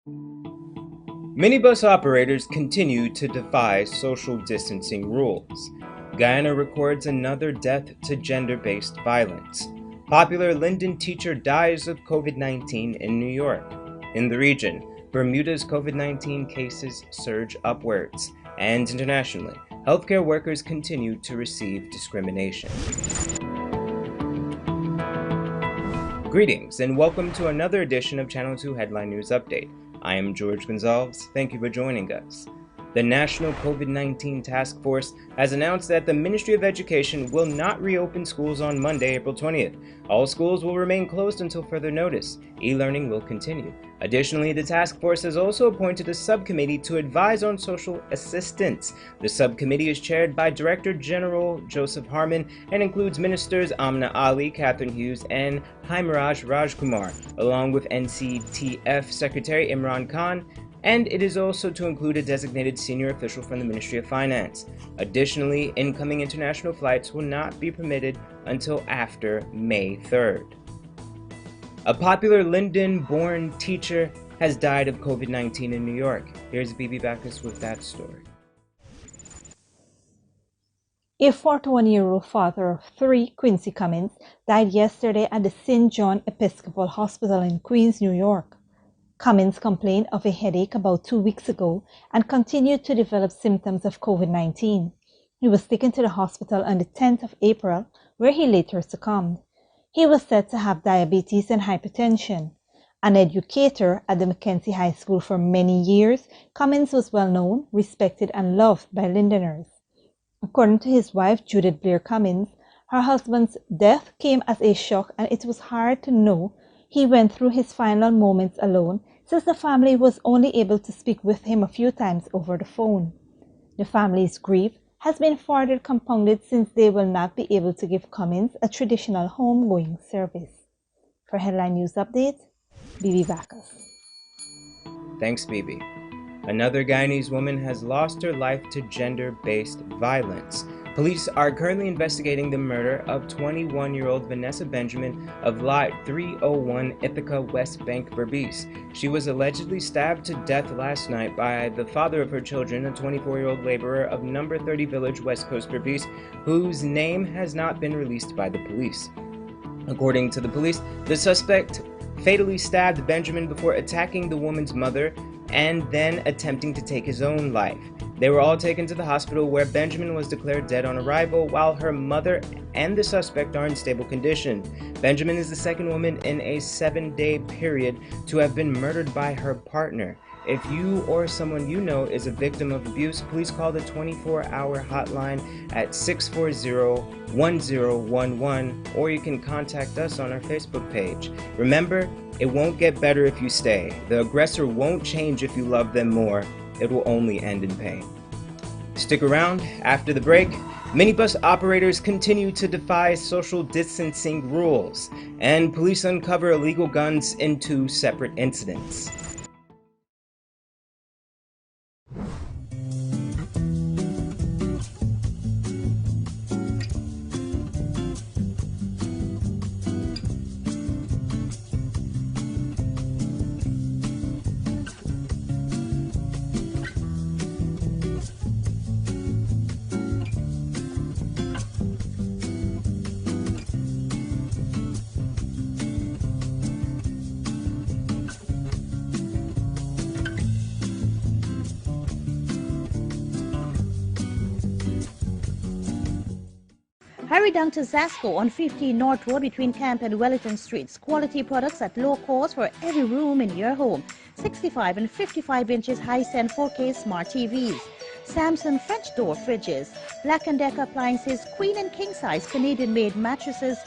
Minibus operators continue to defy social distancing rules. Guyana records another death to gender-based violence. Popular Linden teacher dies of COVID-19 in New York. In the region, Bermuda's COVID-19 cases surge upwards. And internationally, healthcare workers continue to receive discrimination. Greetings and welcome to another edition of Channel 2 Headline News Update. I am George Gonzalez. Thank you for joining us. The National COVID-19 Task Force has announced that the Ministry of Education will not reopen schools on Monday, April 20th. All schools will remain closed until further notice. E-learning will continue. Additionally, the task force has also appointed a subcommittee to advise on social assistance. The subcommittee is chaired by Director General Joseph Harmon and includes Ministers Amna Ali, Catherine Hughes, and Haimaraj Rajkumar, along with NCTF Secretary Imran Khan, and it is also to include a designated senior official from the Ministry of Finance. Additionally, incoming international flights will not be permitted until after May 3rd. A popular Linden-born teacher has died of COVID-19 in New York. Here's Bibi Bacchus with that story. A 41-year-old father of 3, Quincy Cummins, died yesterday at the St. John Episcopal Hospital in Queens, New York. Cummins complained of a headache about 2 weeks ago and continued to develop symptoms of COVID-19. He was taken to the hospital on the 10th of April, where he later succumbed. He was said to have diabetes and hypertension. An educator at the Mackenzie High School for many years, Cummins was well known, respected, and loved by Lindeners. According to his wife, Judith Blair Cummins, her husband's death came as a shock, and it was hard to know he went through his final moments alone, since the family was only able to speak with him a few times over the phone. The family's grief has been further compounded since they will not be able to give Cummins a traditional homegoing service. For Headline News Update, Bibi Bacchus. Thanks, Bibi. Another Guyanese woman has lost her life to gender-based violence. Police are currently investigating the murder of 21-year-old Vanessa Benjamin of Lot 301 Ithaca West Bank, Berbice. She was allegedly stabbed to death last night by the father of her children, a 24-year-old laborer of No. 30 Village, West Coast, Berbice, whose name has not been released by the police. According to the police, the suspect fatally stabbed Benjamin before attacking the woman's mother and then attempting to take his own life. They were all taken to the hospital, where Benjamin was declared dead on arrival, while her mother and the suspect are in stable condition. Benjamin is the second woman in a 7-day period to have been murdered by her partner. If you or someone you know is a victim of abuse, please call the 24-hour hotline at 640-1011, or you can contact us on our Facebook page. Remember, it won't get better if you stay. The aggressor won't change if you love them more. It will only end in pain. Stick around. After the break, minibus operators continue to defy social distancing rules, and police uncover illegal guns in 2 separate incidents. Hurry down to Zasco on 15 North Road between Camp and Wellington Streets. Quality products at low cost for every room in your home. 65 and 55 inches high-end 4K smart TVs. Samsung French door fridges. Black & Decker appliances, queen and king size Canadian-made mattresses.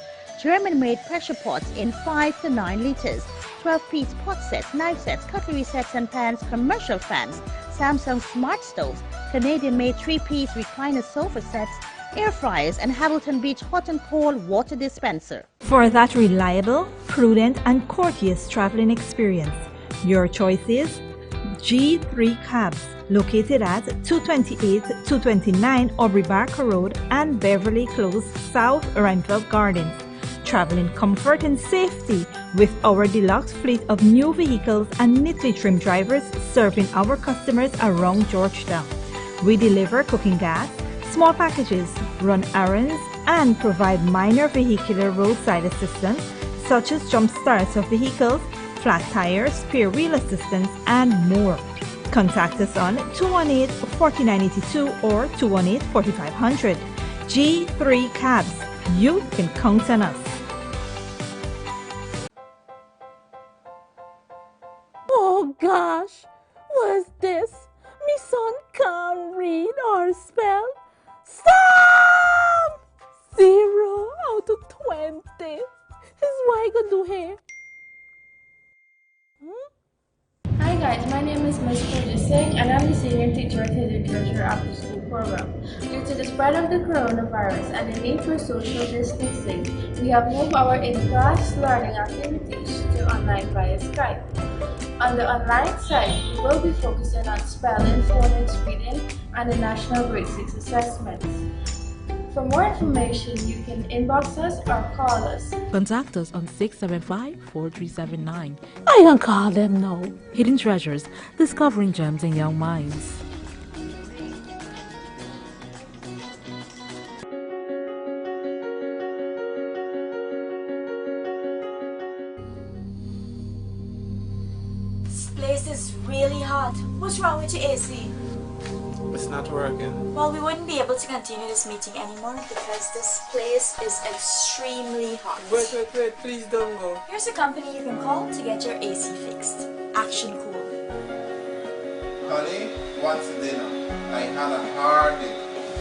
German-made pressure pots in 5 to 9 liters. 12-piece pot sets, knife sets, cutlery sets and pans, commercial fans. Samsung smart stoves. Canadian-made 3-piece recliner sofa sets. Air fryers, and Hamilton Beach hot and cold water dispenser. For that reliable, prudent, and courteous traveling experience, your choice is G3 Cabs, located at 228-229 Aubrey Barker Road and Beverly Close, South Rentville Gardens. Traveling comfort and safety With our deluxe fleet of new vehicles and neatly trimmed drivers serving our customers around Georgetown. We deliver cooking gas, small packages, run errands, and provide minor vehicular roadside assistance such as jump starts of vehicles, flat tires, spare wheel assistance, and more. Contact us on 218-4982 or 218-4500. G3 Cabs. You can count on us. Oh gosh, what's this? Me son can't read or spell. Stop! 0 out of 20. Is what I gonna do here? Hi guys, my name is Ms. Pooja Singh and I'm the senior teacher at the Treasure After School program. Due to the spread of the coronavirus and the need for social distancing, we have moved our in-class learning activities to online via Skype. On the online side, we will be focusing on spelling, phonics, reading, and the National Grade 6 assessments. For more information, you can inbox us or call us. Contact us on 675-4379. I can call them now. Hidden Treasures, discovering gems in young minds. This place is really hot. What's wrong with your AC? It's not working. Well, we wouldn't be able to continue this meeting anymore because this place is extremely hot. Wait, please don't go. Here's a company you can call to get your AC fixed. Action Cool. Honey, what's for dinner? I had a hard day.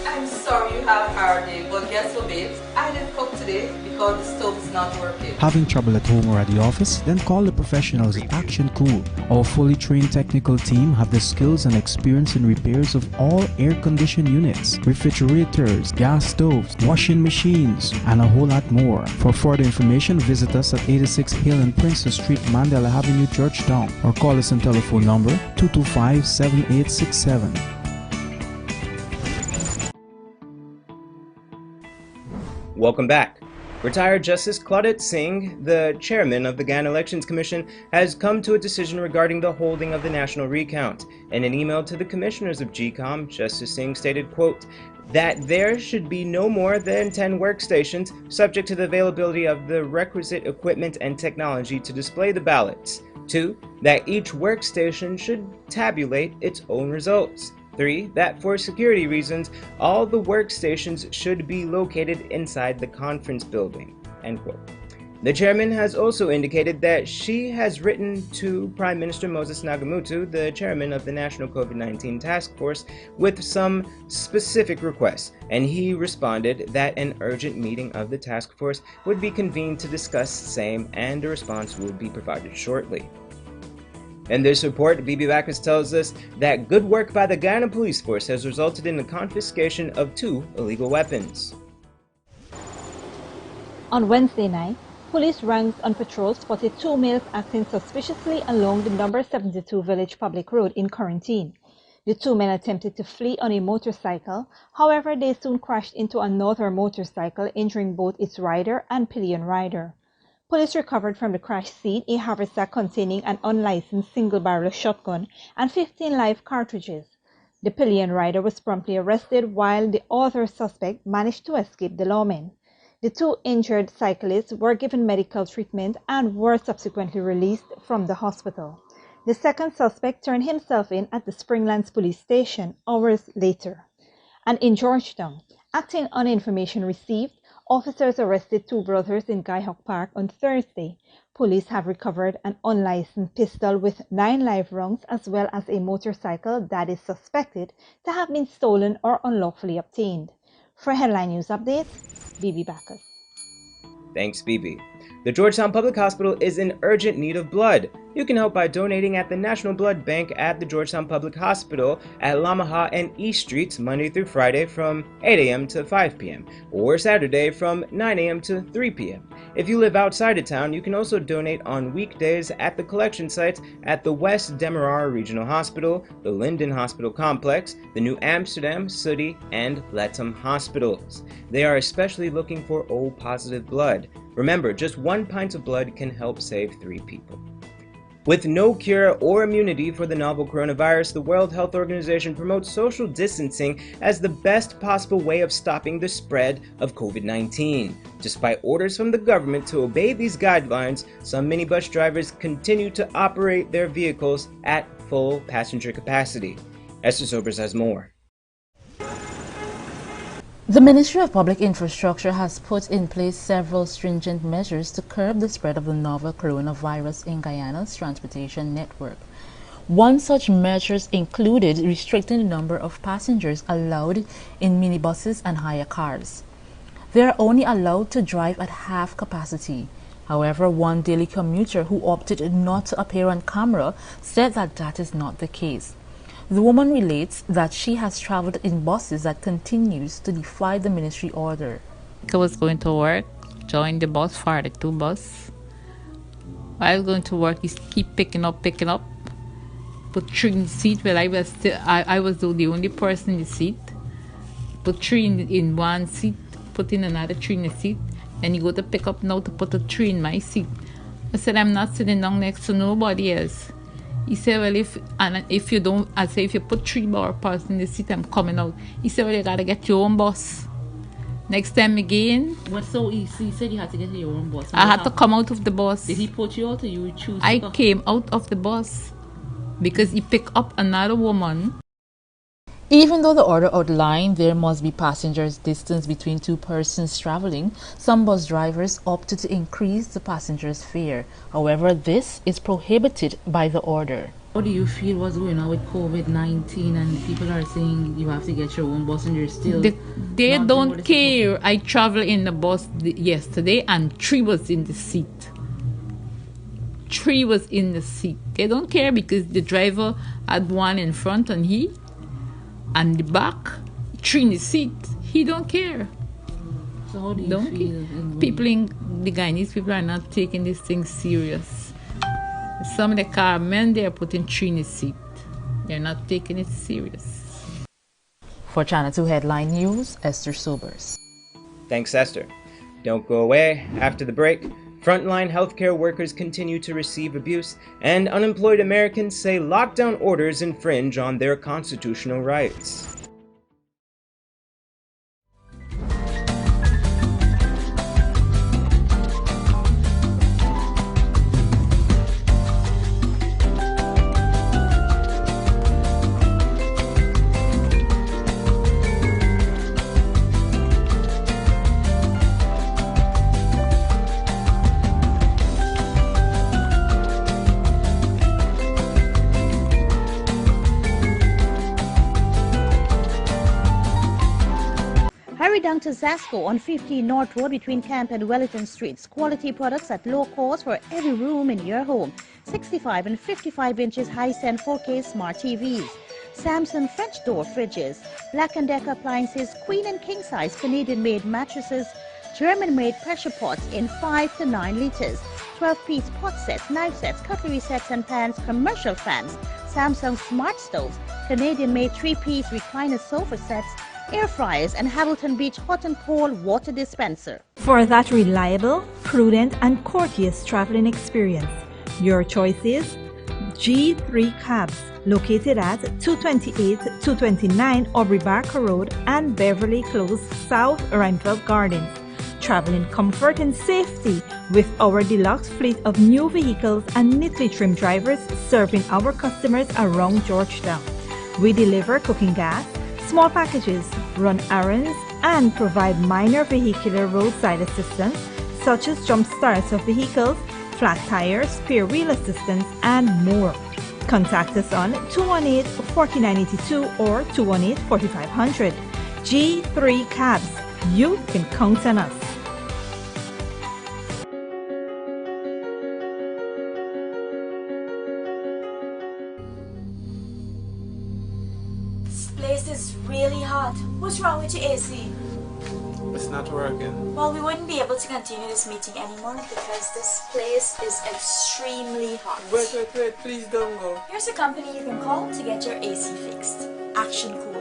I'm sorry you had a hard day, but guess what, babes? I didn't cook today because the stove is not working. Having trouble at home or at the office? Then call the professionals at Action Cool. Our fully trained technical team have the skills and experience in repairs of all air-conditioned units, refrigerators, gas stoves, washing machines, and a whole lot more. For further information, visit us at 86 Hill and Princess Street, Mandela Avenue, Georgetown, or call us on telephone number 225-7867. Welcome back. Retired Justice Claudette Singh, the chairman of the Guyana Elections Commission, has come to a decision regarding the holding of the national recount. In an email to the commissioners of GCOM, Justice Singh stated, quote, that there should be no more than 10 workstations subject to the availability of the requisite equipment and technology to display the ballots. 2. That each workstation should tabulate its own results. 3. That for security reasons, all the workstations should be located inside the conference building. End quote. The chairman has also indicated that she has written to Prime Minister Moses Nagamutu, the chairman of the National COVID-19 Task Force, with some specific requests, and he responded that an urgent meeting of the task force would be convened to discuss same, and a response would be provided shortly. In this report, BB Backus tells us that good work by the Guyana Police Force has resulted in the confiscation of 2 illegal weapons. On Wednesday night, police ranks on patrol spotted 2 males acting suspiciously along the number 72 Village Public Road in Quarantine. The 2 men attempted to flee on a motorcycle, however they soon crashed into another motorcycle, injuring both its rider and pillion rider. Police recovered from the crash scene a haversack containing an unlicensed single-barrel shotgun and 15 live cartridges. The pillion rider was promptly arrested while the other suspect managed to escape the lawmen. The 2 injured cyclists were given medical treatment and were subsequently released from the hospital. The second suspect turned himself in at the Springlands police station hours later. And in Georgetown, acting on information received, officers arrested 2 brothers in Guyana Park on Thursday. Police have recovered an unlicensed pistol with 9 live rounds as well as a motorcycle that is suspected to have been stolen or unlawfully obtained. For headline news updates, BB Backus. Thanks, BB. The Georgetown Public Hospital is in urgent need of blood. You can help by donating at the National Blood Bank at the Georgetown Public Hospital at Lamaha and East Streets Monday through Friday from 8 a.m. to 5 p.m. or Saturday from 9 a.m. to 3 p.m. If you live outside of town, you can also donate on weekdays at the collection sites at the West Demerara Regional Hospital, the Linden Hospital Complex, the New Amsterdam, Sooty, and Lethem hospitals. They are especially looking for O-positive blood. Remember, just 1 pint of blood can help save 3 people. With no cure or immunity for the novel coronavirus, the World Health Organization promotes social distancing as the best possible way of stopping the spread of COVID-19. Despite orders from the government to obey these guidelines, some minibus drivers continue to operate their vehicles at full passenger capacity. Esther Sobers has more. The Ministry of Public Infrastructure has put in place several stringent measures to curb the spread of the novel coronavirus in Guyana's transportation network. One such measures included restricting the number of passengers allowed in minibuses and hire cars. They are only allowed to drive at half capacity. However, one daily commuter who opted not to appear on camera said that that is not the case. The woman relates that she has traveled in buses that continues to defy the ministry order. I was going to work, joined the bus, 42 bus. While I was going to work, he keep picking up, put 3 in the seat. Well, I was the only person in the seat. Put 3 in one seat, put in another 3 in the seat. Then you go to pick up now to put a 3 in my seat. I said, I'm not sitting down next to nobody else. He said, well, if you don't, I say, if you put 3 more persons in the seat, I'm coming out. He said, well, you gotta get your own bus. Next time again. What, so he said you had to get your own bus. I had to come out of the bus. Did he put you out or you choose? I came out of the bus because he picked up another woman. Even though the order outlined there must be passengers distance between 2 persons traveling, some bus drivers opted to increase the passengers' fare. However, this is prohibited by the order. How do you feel what's going on with COVID-19 and people are saying you have to get your own bus and you're still... They don't care. I traveled in the bus yesterday and 3 was in the seat. 3 was in the seat. They don't care because the driver had 1 in front and the back, 3 in the seat. He don't care. So how do you feel? People in the Guyanese people are not taking this thing serious. Some of the car men, they are putting 3 in the seat. They're not taking it serious. For Channel 2 Headline News, Esther Sobers. Thanks, Esther. Don't go away. After the break, frontline healthcare workers continue to receive abuse, and unemployed Americans say lockdown orders infringe on their constitutional rights. Hurry down to Zasco on 15 North Road between Camp and Wellington Streets. Quality products at low cost for every room in your home. 65 and 55 inches Hisense 4K smart TVs. Samsung French door fridges. Black & Decker appliances, queen and king size Canadian-made mattresses. German-made pressure pots in 5 to 9 liters. 12-piece pot sets, knife sets, cutlery sets and pans, commercial fans. Samsung smart stoves. Canadian-made 3-piece recliner sofa sets. Air fryers and Hamilton Beach hot and cold water dispenser. For that reliable, prudent, and courteous traveling experience, your choice is G3 Cabs, located at 228-229 Aubrey Barker Road and Beverly Close, South Renfrew Gardens. Travel in comfort and safety with our deluxe fleet of new vehicles and neatly trimmed drivers serving our customers around Georgetown. We deliver cooking gas, small packages, run errands, and provide minor vehicular roadside assistance such as jump starts of vehicles, flat tires, spare wheel assistance, and more. Contact us on 218-4982 or 218-4500. G3 Cabs. You can count on us. place is really hot. What's wrong with your AC? It's not working. Well, we wouldn't be able to continue this meeting anymore because this place is extremely hot. Wait, please don't go. Here's a company you can call to get your AC fixed. Action Cool.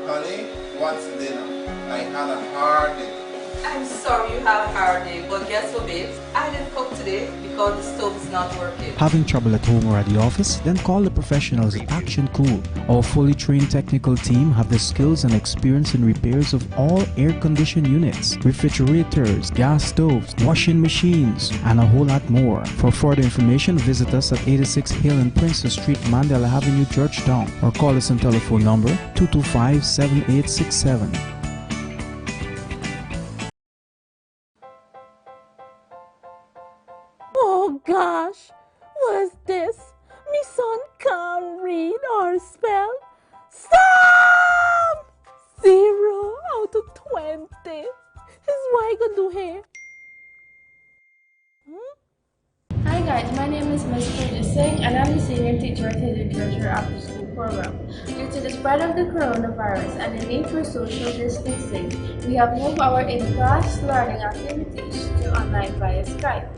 Honey, what's dinner? I had a hard day. I'm sorry you had a hard day, but guess what, babes? I didn't cook today because the stove is not working. Having trouble at home or at the office? Then call the professionals at Action Cool. Our fully trained technical team have the skills and experience in repairs of all air-conditioned units, refrigerators, gas stoves, washing machines, and a whole lot more. For further information, visit us at 86 Hill and Princess Street, Mandela Avenue, Georgetown, or call us on telephone number 225-7867. Oh gosh, what is this? Me son can't read or spell. Stop! 0 out of 20. This is what I could do here. Hi guys, my name is Ms. Singh and I'm the senior teacher at the literature after school program. Due to the spread of the coronavirus and the need for social distancing, we have moved our in-class learning activities to online via Skype.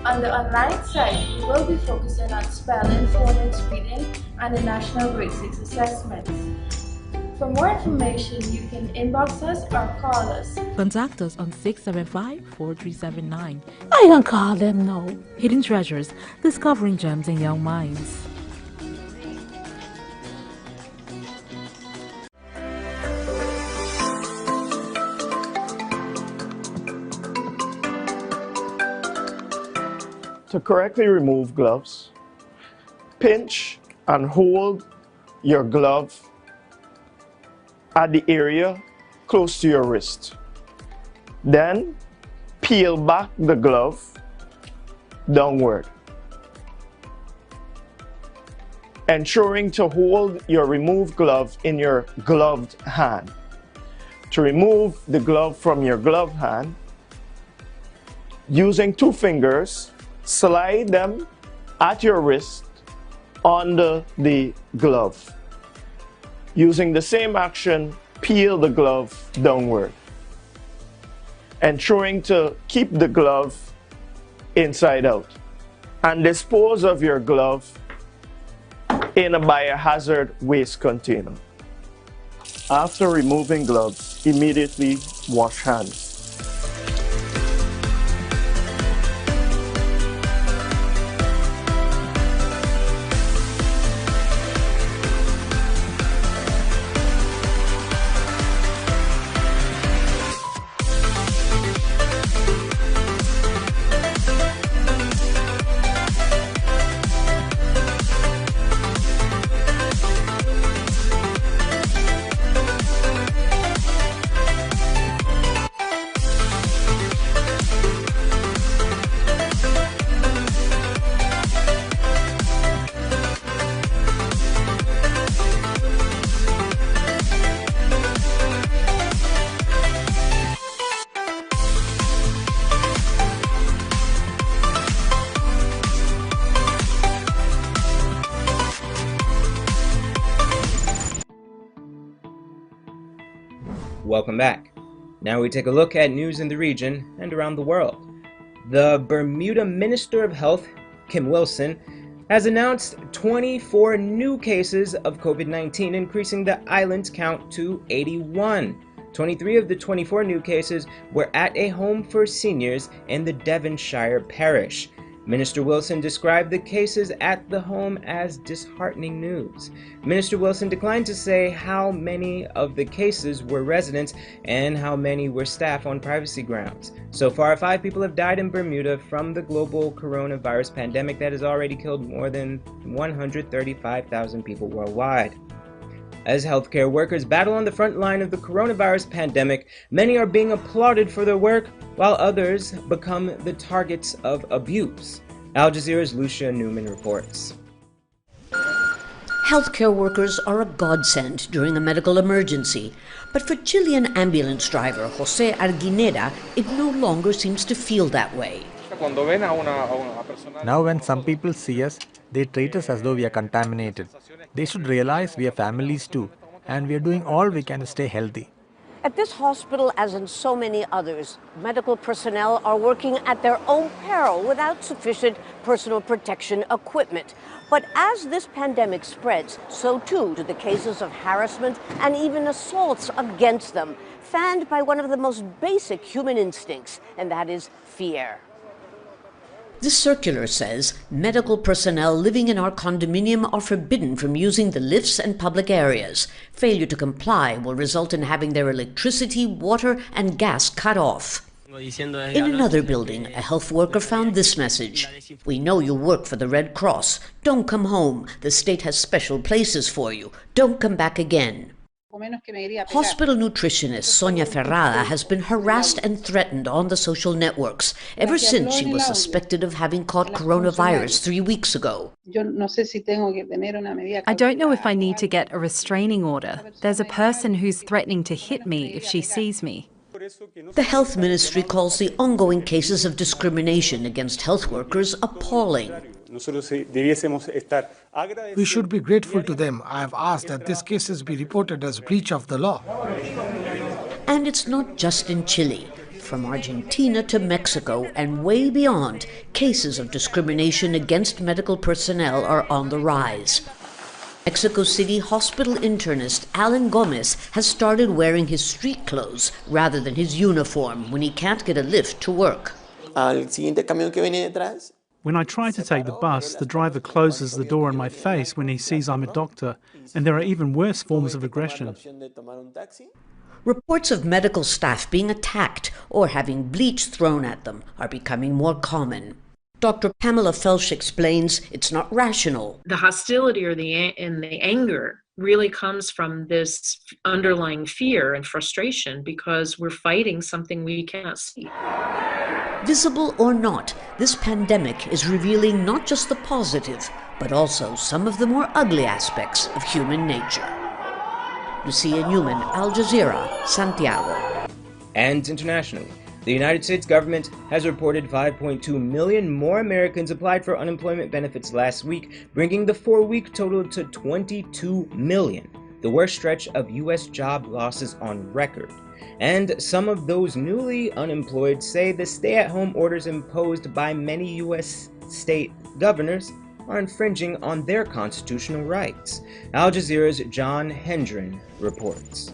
On the online site, we will be focusing on spelling, phonics, reading, and the National Grade 6 assessments. For more information, you can inbox us or call us. Contact us on 675-4379. I can call them now. Hidden Treasures, discovering gems in young minds. To correctly remove gloves, pinch and hold your glove at the area close to your wrist. Then peel back the glove downward, ensuring to hold your removed glove in your gloved hand. To remove the glove from your gloved hand, using 2 fingers, slide them at your wrist under the glove. Using the same action, peel the glove downward, ensuring to keep the glove inside out, and dispose of your glove in a biohazard waste container. After removing gloves, immediately wash hands. Welcome back. Now we take a look at news in the region and around the world. The Bermuda Minister of Health, Kim Wilson, has announced 24 new cases of COVID-19, increasing the island's count to 81. 23 of the 24 new cases were at a home for seniors in the Devonshire parish. Minister Wilson described the cases at the home as disheartening news. Minister Wilson declined to say how many of the cases were residents and how many were staff on privacy grounds. So far, 5 people have died in Bermuda from the global coronavirus pandemic that has already killed more than 135,000 people worldwide. As healthcare workers battle on the front line of the coronavirus pandemic, many are being applauded for their work, while others become the targets of abuse. Al Jazeera's Lucia Newman reports. Healthcare workers are a godsend during a medical emergency, but for Chilean ambulance driver Jose Arguinera, it no longer seems to feel that way. Now when some people see us, they treat us as though we are contaminated. They should realize we are families too, and we are doing all we can to stay healthy. At this hospital, as in so many others, medical personnel are working at their own peril without sufficient personal protection equipment. But as this pandemic spreads, so too do the cases of harassment and even assaults against them, fanned by one of the most basic human instincts, and that is fear. This circular says medical personnel living in our condominium are forbidden from using the lifts and public areas. Failure to comply will result in having their electricity, water, and gas cut off. In another building, a health worker found this message: "We know you work for the Red Cross. Don't come home. The state has special places for you. Don't come back again." Hospital nutritionist Sonia Ferrada has been harassed and threatened on the social networks ever since she was suspected of having caught coronavirus 3 weeks ago. I don't know if I need to get a restraining order. There's a person who's threatening to hit me if she sees me. The health ministry calls the ongoing cases of discrimination against health workers appalling. We should be grateful to them. I have asked that these cases be reported as breach of the law. And it's not just in Chile. From Argentina to Mexico and way beyond, cases of discrimination against medical personnel are on the rise. Mexico City hospital internist Alan Gomez has started wearing his street clothes rather than his uniform when he can't get a lift to work. When I try to take the bus, the driver closes the door in my face when he sees I'm a doctor, and there are even worse forms of aggression. Reports of medical staff being attacked or having bleach thrown at them are becoming more common. Dr. Pamela Felsch explains it's not rational. The hostility or the anger really comes from this underlying fear and frustration because we're fighting something we cannot see. Visible or not, this pandemic is revealing not just the positive, but also some of the more ugly aspects of human nature. Lucia Newman, Al Jazeera, Santiago. And internationally, the United States government has reported 5.2 million more Americans applied for unemployment benefits last week, bringing the 4-week total to 22 million, the worst stretch of U.S. job losses on record. And some of those newly unemployed say the stay-at-home orders imposed by many U.S. state governors are infringing on their constitutional rights. Al Jazeera's John Hendren reports.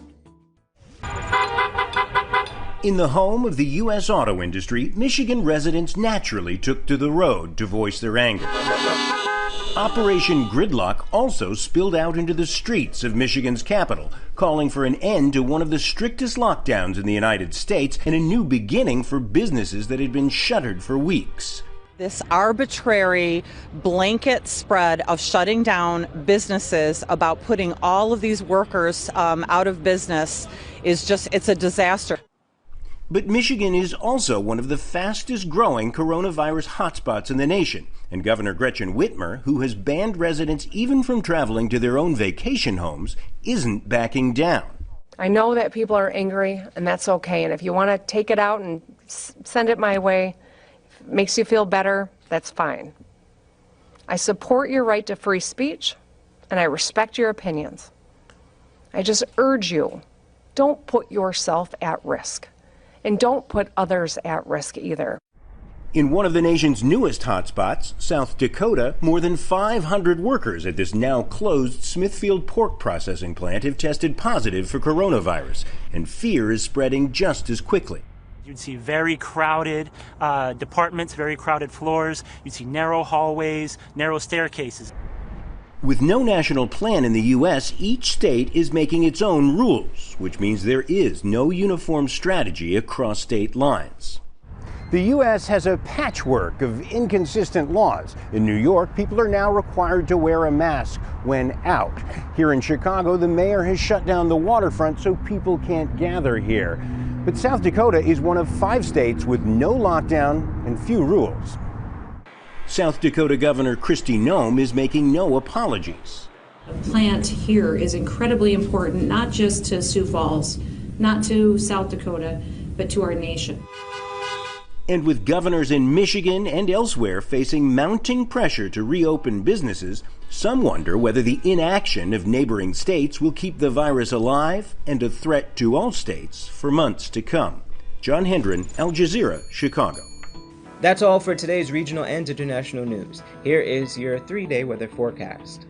In the home of the U.S. auto industry, Michigan residents naturally took to the road to voice their anger. Operation Gridlock also spilled out into the streets of Michigan's capital, calling for an end to one of the strictest lockdowns in the United States and a new beginning for businesses that had been shuttered for weeks. This arbitrary blanket spread of shutting down businesses about putting all of these workers out of business it's a disaster. But Michigan is also one of the fastest growing coronavirus hotspots in the nation. And Governor Gretchen Whitmer, who has banned residents even from traveling to their own vacation homes, isn't backing down. I know that people are angry, and that's okay. And if you want to take it out and send it my way, if it makes you feel better, that's fine. I support your right to free speech, and I respect your opinions. I just urge you, don't put yourself at risk. And don't put others at risk either. In one of the nation's newest hotspots, South Dakota, more than 500 workers at this now closed Smithfield pork processing plant have tested positive for coronavirus, and fear is spreading just as quickly. You'd see very crowded departments, very crowded floors. You'd see narrow hallways, narrow staircases. With no national plan in the U.S., each state is making its own rules, which means there is no uniform strategy across state lines. The U.S. has a patchwork of inconsistent laws. In New York, people are now required to wear a mask when out. Here in Chicago, the mayor has shut down the waterfront so people can't gather here. But South Dakota is one of 5 states with no lockdown and few rules. South Dakota Governor Kristi Noem is making no apologies. The plant here is incredibly important, not just to Sioux Falls, not to South Dakota, but to our nation. And with governors in Michigan and elsewhere facing mounting pressure to reopen businesses, some wonder whether the inaction of neighboring states will keep the virus alive and a threat to all states for months to come. John Hendren, Al Jazeera, Chicago. That's all for today's regional and international news. Here is your 3-day weather forecast.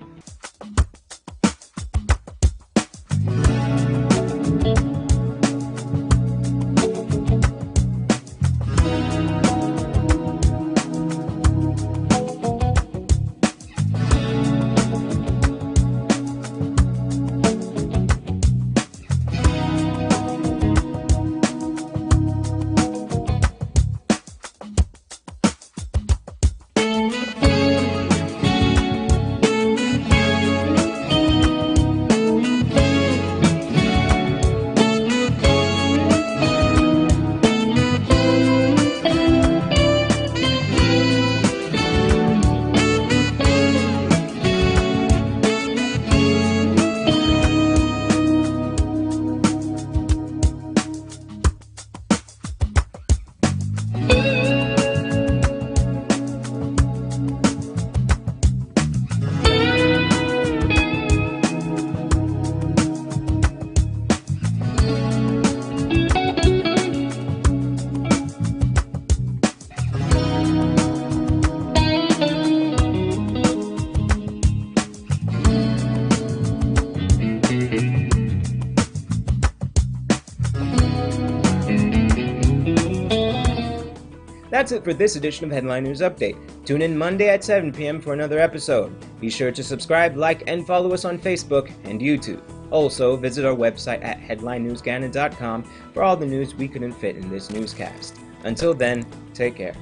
That's it for this edition of Headline News Update. Tune in Monday at 7 p.m. for another episode. Be sure to subscribe, like, and follow us on Facebook and YouTube. Also, visit our website at headlinenewsguyana.com for all the news we couldn't fit in this newscast. Until then, take care.